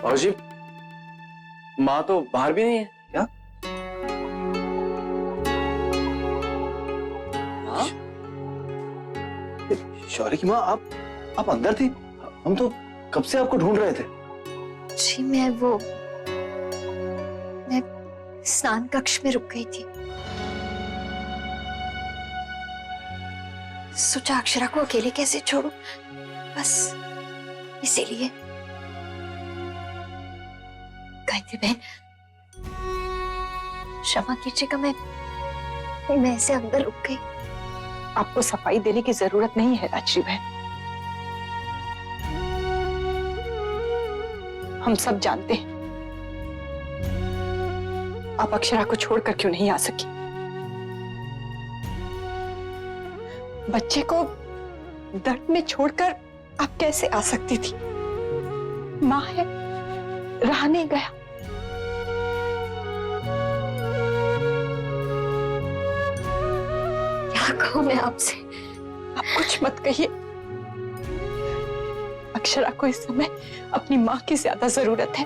और जी, माँ तो बाहर भी नहीं है क्या? हाँ? शौर्य की माँ, आप अंदर थी? हम तो कब से आपको ढूंढ रहे थे। जी मैं स्नान कक्ष में रुक गई थी। सोचा अक्षरा को अकेले कैसे छोड़ूं, बस इसीलिए। गायत्री बहन, क्षमा कीजिएगा, मैं ऐसे अंदर रुक गई। आपको सफाई देने की जरूरत नहीं है राजश्री बहन। हम सब जानते हैं आप अक्षरा को छोड़कर क्यों नहीं आ सकी। बच्चे को दर्द में छोड़कर आप कैसे आ सकती थी? माँ है, रहा नहीं गया। क्या कहूं मैं आपसे? आप कुछ मत कहिए। अक्षरा को इस समय अपनी माँ की ज्यादा जरूरत है।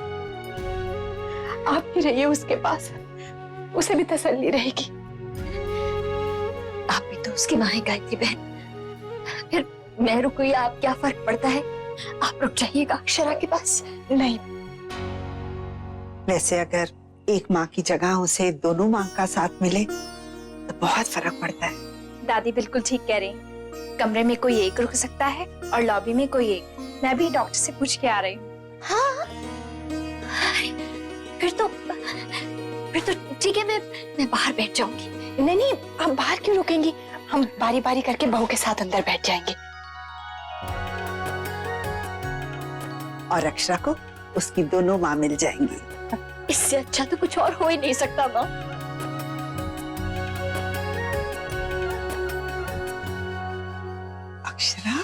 आप भी रहिए उसके पास, उसे भी तसल्ली रहेगी। आप भी तो उसकी माँ है गायत्री बहन, फिर मैं रुकूं या आप, क्या फर्क पड़ता है? आप रुक जाइएगा अक्षरा के पास। नहीं, वैसे अगर एक माँ की जगह उसे दोनों माँ का साथ मिले तो बहुत फर्क पड़ता है। दादी बिल्कुल ठीक कह रही हैं। कमरे में कोई एक रुक सकता है और लॉबी में कोई एक। मैं भी डॉक्टर से पूछ के आ रही हूँ। हाँ, फिर तो ठीक है, मैं बाहर बैठ जाऊंगी। नहीं नहीं, आप बाहर क्यों रुकेंगी? हम बारी बारी करके बहू के साथ अंदर बैठ जाएंगे। और अक्षरा को उसकी दोनों माँ मिल जाएंगी। इससे अच्छा तो कुछ और हो ही नहीं सकता माँ। अक्षरा,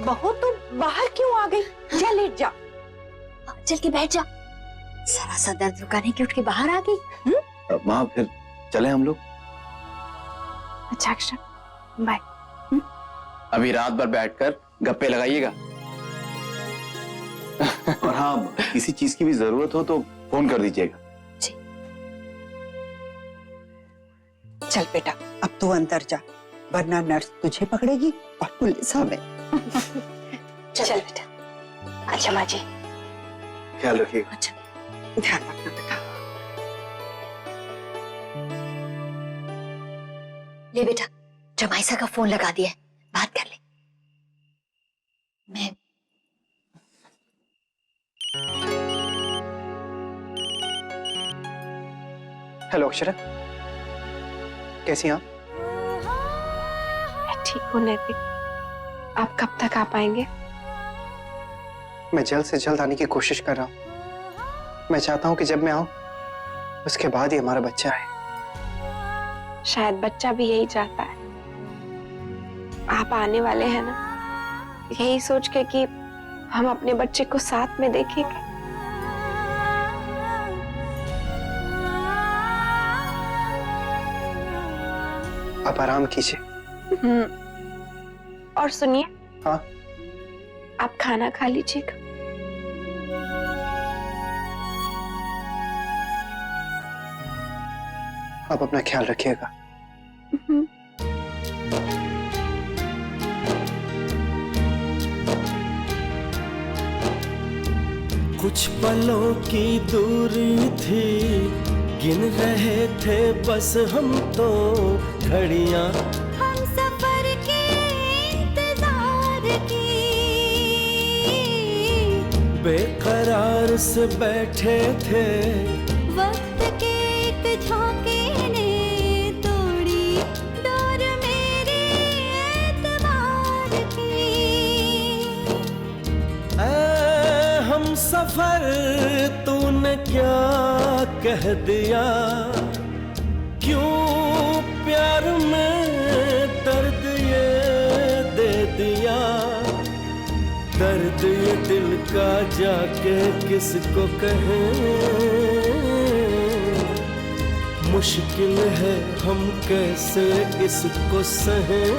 बहू तो बाहर क्यों आ गई? जा लेट जा। चल के बैठ जा। सारा सा दर्द रुकाने की उठ के बाहर आ गई। माँ फिर चले हम लोग? अच्छा अक्षरा, बाय। अभी रात भर बैठकर गप्पे लगाइएगा। और हाँ, किसी चीज की भी जरूरत हो तो फोन कर दीजिएगा। चल बेटा, अब तू अंदर जा, वरना नर्स तुझे पकड़ेगी और पुलिस हमें। चल बेटा। अच्छा माँ जी, ख्याल रखिएगा। अच्छा, ध्यान रखना बेटा। ले बेटा, जमाइसा का फोन लगा दिया है, बात कर ले। मैं हेलो अक्षरा, कैसी हैं आप? मैं ठीक हूँ नैतिक। आप कब तक आ पाएंगे? मैं जल्द से जल्द आने की कोशिश कर रहा हूँ। मैं चाहता हूँ कि जब मैं आऊँ उसके बाद ही हमारा बच्चा आए। शायद बच्चा भी यही चाहता है। आप आने वाले हैं ना, यही सोच के कि हम अपने बच्चे को साथ में देखेंगे। आप आराम कीजिए। और सुनिए। हाँ? आप खाना खा लीजिएगा। आप अपना ख्याल रखिएगा। कुछ पलों की दूरी थी, गिन रहे थे बस हम तो घड़ियां। हम सफर के इंतजार की, बेकरार से बैठे थे, वक्त के एक झोंके ने तोड़ी डोर मेरे एतबार की। हम सफर तूने क्या कह दिया, क्यों प्यार में दर्द ये दे दिया। दर्द ये दिल का जाके किसको कहे, मुश्किल है हम कैसे इसको सहें।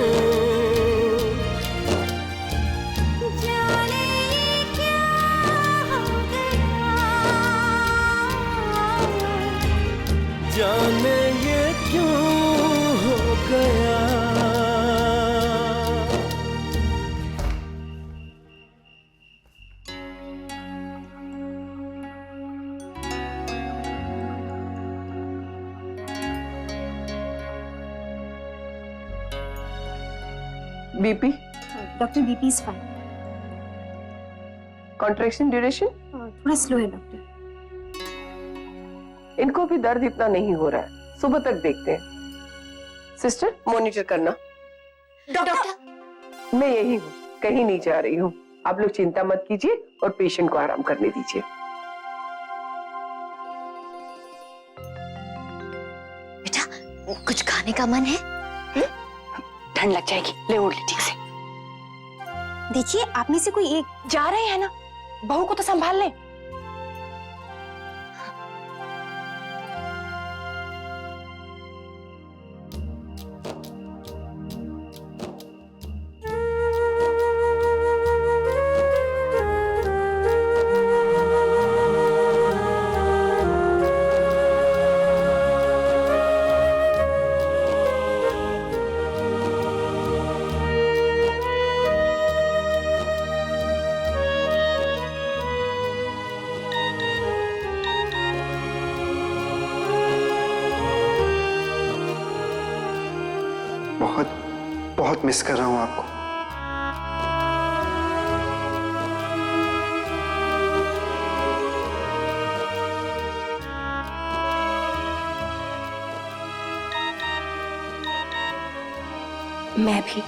BP? Doctor BP is fine. Contraction duration? थोड़ा स्लो है डॉक्टर। इनको भी दर्द इतना नहीं हो रहा है, सुबह तक देखते हैं। सिस्टर मॉनिटर करना। डॉक्टर मैं यही हूँ, कहीं नहीं जा रही हूँ। आप लोग चिंता मत कीजिए और पेशेंट को आराम करने दीजिए। बेटा कुछ खाने का मन है? ठंड लग जाएगी, ले ओढ़ ले ठीक से। देखिए आप में से कोई एक जा रहे हैं ना, बहू को तो संभाल ले। बहुत बहुत मिस कर रहा हूँ आपको। मैं भी।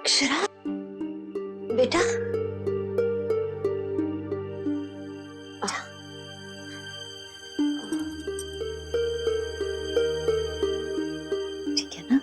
अक्षरा बेटा ठीक है ना?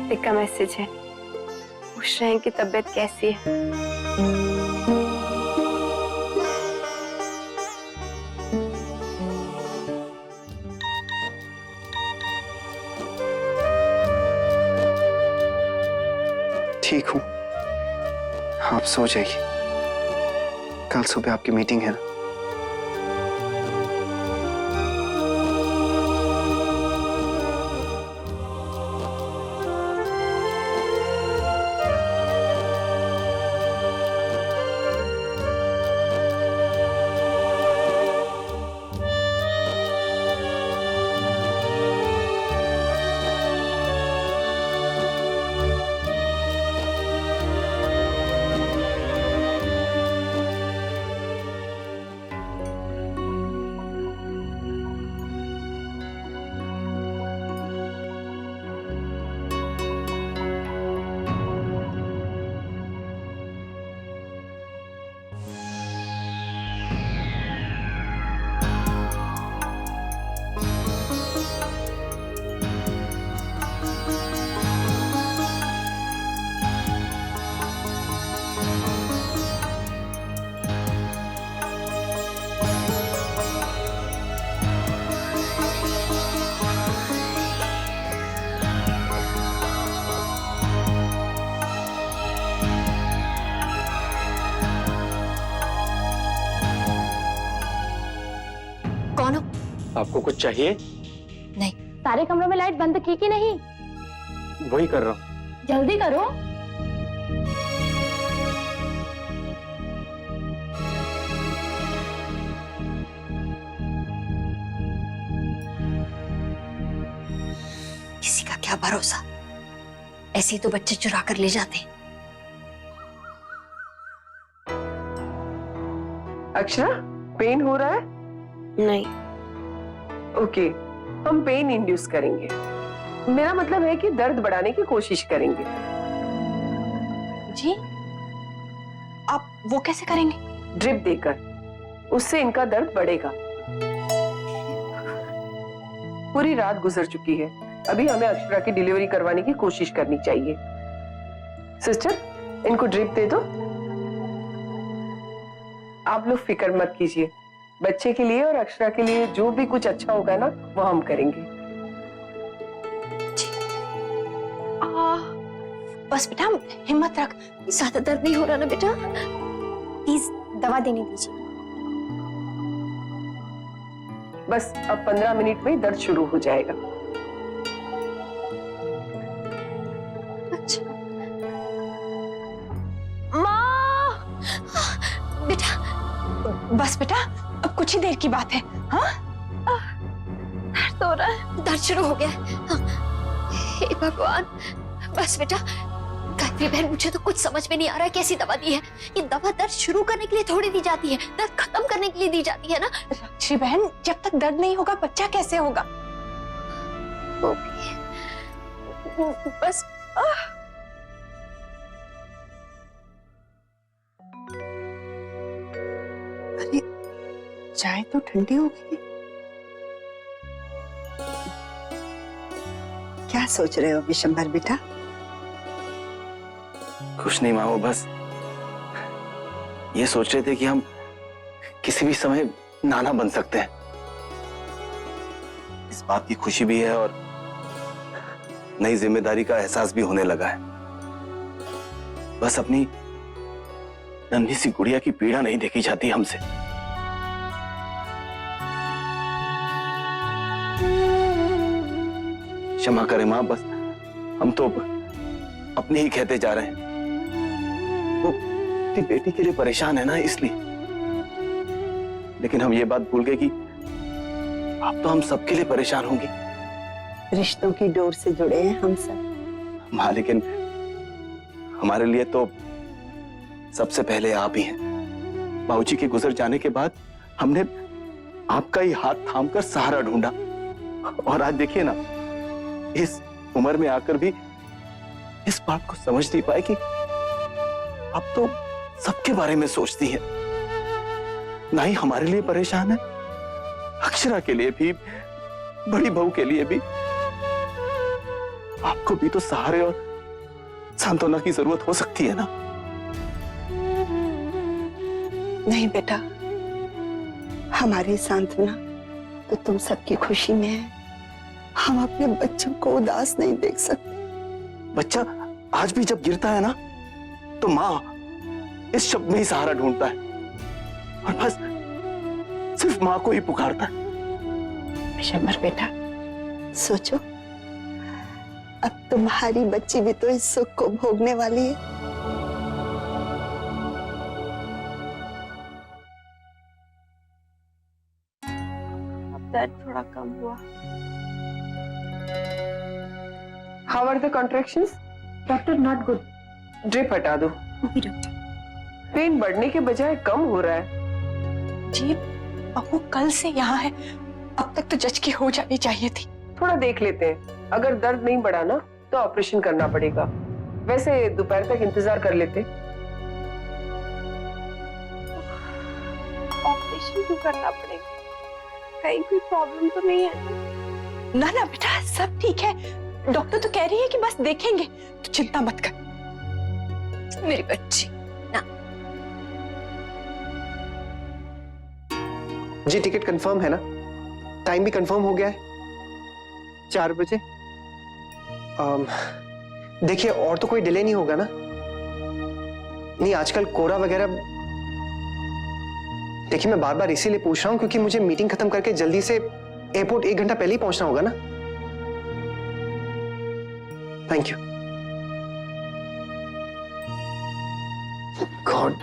कार्तिक का मैसेज है, पूछ रहे हैं कि तबीयत कैसी है। ठीक हूँ, आप सो जाइए, कल सुबह आपकी मीटिंग है ना। कौन हो? आपको कुछ चाहिए? नहीं। सारे कमरों में लाइट बंद की कि नहीं? वही कर रहा हूँ। जल्दी करो। किसी का क्या भरोसा, ऐसे ही तो बच्चे चुरा कर ले जाते हैं। अक्षरा पेन हो रहा है? नहीं। ओके, हम पेन इंड्यूस करेंगे। मेरा मतलब है कि दर्द बढ़ाने की कोशिश करेंगे। जी आप वो कैसे करेंगे? ड्रिप देकर, उससे इनका दर्द बढ़ेगा। पूरी रात गुजर चुकी है, अभी हमें अक्षरा की डिलीवरी करवाने की कोशिश करनी चाहिए। सिस्टर, इनको ड्रिप दे दो। आप लोग फिक्र मत कीजिए, बच्चे के लिए और अक्षरा के लिए जो भी कुछ अच्छा होगा ना वो हम करेंगे। बस बेटा हिम्मत रख। ज्यादा दर्द नहीं हो रहा ना बेटा? प्लीज दवा देने दीजिए। बस अब 15 मिनट में दर्द शुरू हो जाएगा। अच्छा माँ, बेटा बस बेटा अब कुछ ही देर की बात है। हाँ दर्द हो रहा है, दर्द शुरू हो गया है। हाँ। हे भगवान, बस बेटा। गायत्री बहन, मुझे तो कुछ समझ में नहीं आ रहा है कैसी दवा दी है। ये दवा दर्द शुरू करने के लिए थोड़ी दी जाती है, दर्द खत्म करने के लिए दी जाती है ना। राक्षी बहन, जब तक दर्द नहीं होगा बच्चा कैसे होगा? बस अरे चाय तो ठंडी हो गई। क्या सोच रहे हो विशंबर बेटा? कुछ नहीं माँ, वो बस ये सोच रहे थे कि हम किसी भी समय नाना बन सकते हैं। इस बात की खुशी भी है और नई जिम्मेदारी का एहसास भी होने लगा है। बस अपनी नन्ही सी गुड़िया की पीड़ा नहीं देखी जाती हमसे। क्षमा करें माँ, बस हम तो अपने ही कहते जा रहे हैं। वो अपनी बेटी के लिए परेशान है ना, इसलिए। लेकिन हम ये बात भूल गए कि आप तो हम सबके लिए परेशान होंगी। रिश्तों की डोर से जुड़े हैं हम सब। माँ, लेकिन हमारे लिए तो सबसे पहले आप ही हैं। बाबूजी के गुजर जाने के बाद हमने आपका ही हाथ थामकर सहारा ढूंढा, और आज देखिए ना, इस उम्र में आकर भी इस बात को समझ नहीं पाए कि आप तो सबके बारे में सोचती हैं। ना ही हमारे लिए परेशान है, अक्षरा के लिए भी, बड़ी बहू के लिए भी। आपको भी तो सहारे और सांत्वना की जरूरत हो सकती है ना। नहीं बेटा, हमारी सांत्वना तो तुम सबकी खुशी में है। हम अपने बच्चों को उदास नहीं देख सकते। बच्चा आज भी जब गिरता है ना, तो माँ इस शब्द में ही सहारा ढूंढता है, और बस सिर्फ माँ को ही पुकारता है। विशंबर बेटा, सोचो, अब तुम्हारी बच्ची भी तो इस सुख को भोगने वाली है। अब दर्द थोड़ा कम हुआ। How are the contractions? Doctor not good. Drip हटा दो। Okay doctor. पेन बढ़ने के बजाय कम हो रहा है। जी बहू कल से यहाँ है, अब तक तो जज की हो जानी चाहिए थी। थोड़ा देख लेते हैं, अगर दर्द नहीं बढ़ा ना तो ऑपरेशन करना पड़ेगा। वैसे दोपहर तक इंतजार कर लेते। ऑपरेशन क्यों करना पड़ेगा? कहीं कोई प्रॉब्लम तो नहीं है? ना ना बेटा, सब ठीक है। डॉक्टर तो कह रही है कि बस देखेंगे, तो चिंता मत कर। मेरी बच्ची ना। जी टिकट कंफर्म है ना? टाइम भी कंफर्म हो गया है, 4 बजे। देखिए और तो कोई डिले नहीं होगा ना? नहीं, आजकल कोरा वगैरह। देखिए मैं बार बार इसीलिए पूछ रहा हूं क्योंकि मुझे मीटिंग खत्म करके जल्दी से एयरपोर्ट 1 घंटा पहले ही पहुंचना होगा ना। Thank you. गॉड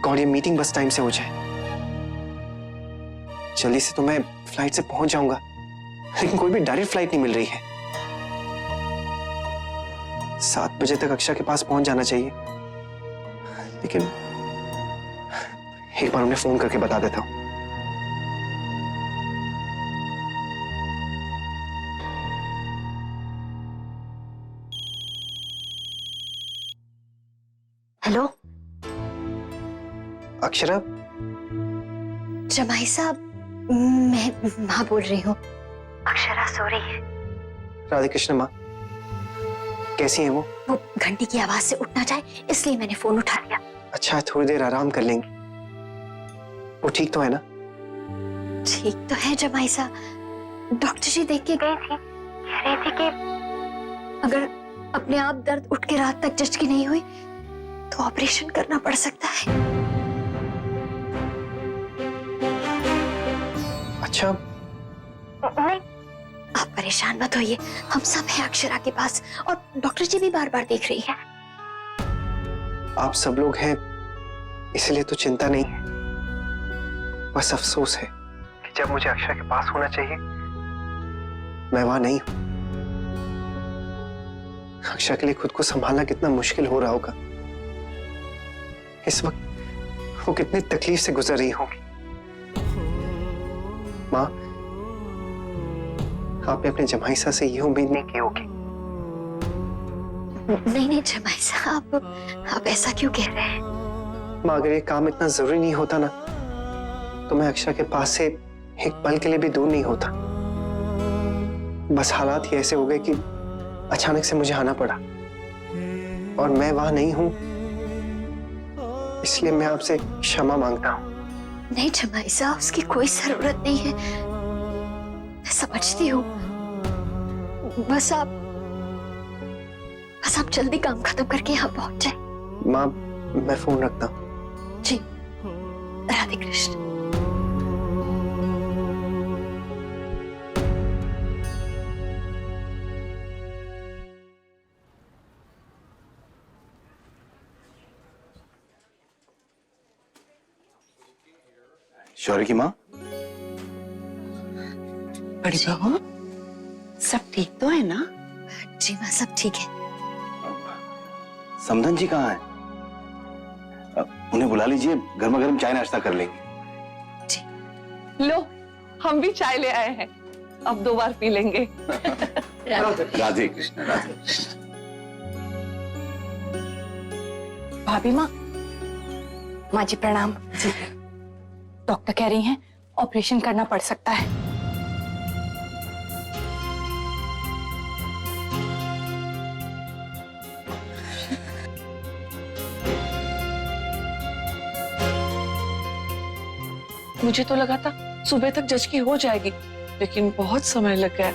गॉड, ये मीटिंग बस टाइम से हो जाए। जल्दी से तो मैं फ्लाइट से पहुंच जाऊंगा, लेकिन कोई भी डायरेक्ट फ्लाइट नहीं मिल रही है। 7 बजे तक अक्षरा के पास पहुंच जाना चाहिए, लेकिन एक बार उन्हें फोन करके बता देता हूं। हेलो अक्षरा, जमाई साहब, मैं माँ बोल रही हूँ। अक्षरा सो रही है। राधे कृष्ण माँ, कैसी है वो? वो घंटी की आवाज से उठ ना जाए इसलिए मैंने फोन उठा लिया। अच्छा, थोड़ी देर आराम कर लेंगी। वो ठीक तो है ना? ठीक तो है जमाई साहब। डॉक्टर जी देख के गए थे, कह रहे थे कि अगर अपने आप दर्द उठ के रात तक जच की नहीं हुई तो ऑपरेशन करना पड़ सकता है। अच्छा। नहीं, आप परेशान मत होइए, हम सब हैं अक्षरा के पास और डॉक्टर जी भी बार बार देख रही है। आप सब लोग हैं इसलिए तो चिंता नहीं है, बस अफसोस है कि जब मुझे अक्षरा के पास होना चाहिए मैं वहां नहीं हूं। अक्षरा के लिए खुद को संभालना कितना मुश्किल हो रहा होगा। इस वक्त वो कितनी तकलीफ से गुजर रही होगी। माँ, आपने अपने जमाईसा से ये उम्मीद नहीं की होगी। नहीं जमाई साहब, आप ऐसा क्यों कह रहे हैं? माँ, अगर ये काम इतना जरूरी नहीं होता ना तो मैं अक्षरा के पास से एक पल के लिए भी दूर नहीं होता। बस हालात ही ऐसे हो गए कि अचानक से मुझे आना पड़ा और मैं वहां नहीं हूं, इसलिए मैं आपसे क्षमा मांगता हूं। नहीं जमाई साहब, उसकी कोई जरूरत नहीं है, मैं समझती हूँ। बस आप जल्दी काम खत्म करके यहाँ पहुंच जाए। माँ, मैं फोन रखता हूँ। जी, राधे कृष्ण। शौर्य की माँ, बड़ी बहू, सब ठीक तो है ना? जी माँ, सब ठीक है। समधन जी कहाँ हैं? उन्हें बुला लीजिए, गर्मा गर्म चाय नाश्ता कर लेंगे। लो, हम भी चाय ले आए हैं, अब 2 बार पी लेंगे। राधे कृष्ण, राधे कृष्ण। भाभी माँ, माँ जी प्रणाम। डॉक्टर कह रही हैं ऑपरेशन करना पड़ सकता है। मुझे तो लगा था सुबह तक जज की हो जाएगी, लेकिन बहुत समय लग गया।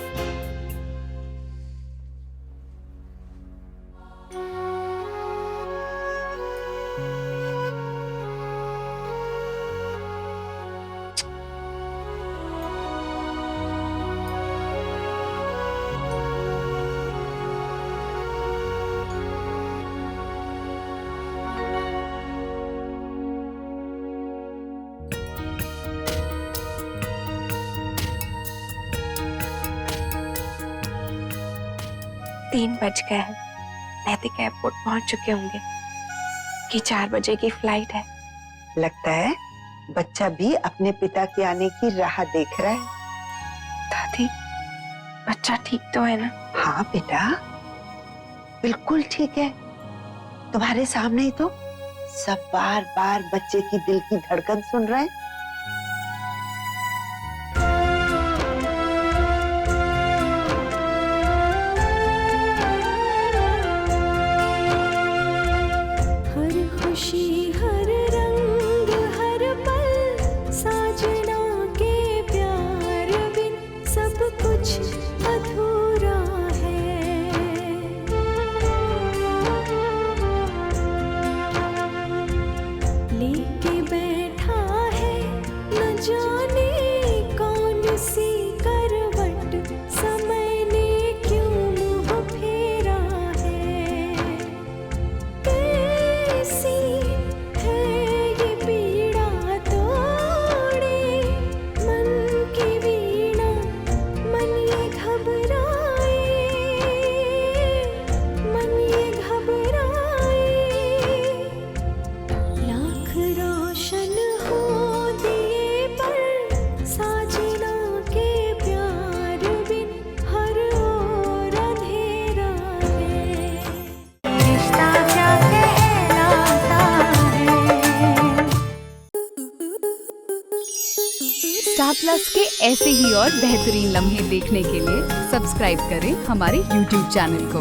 तीन बज गए हैं, नैतिक एयरपोर्ट पहुंच चुके होंगे कि 4 बजे की फ्लाइट है। लगता है बच्चा भी अपने पिता के आने की राह देख रहा है। दादी, बच्चा ठीक तो है ना? हाँ बेटा, बिल्कुल ठीक है। तुम्हारे सामने ही तो सब बार बार बच्चे की दिल की धड़कन सुन रहे हैं। स्टार प्लस के ऐसे ही और बेहतरीन लम्हे देखने के लिए सब्सक्राइब करें हमारे YouTube चैनल को।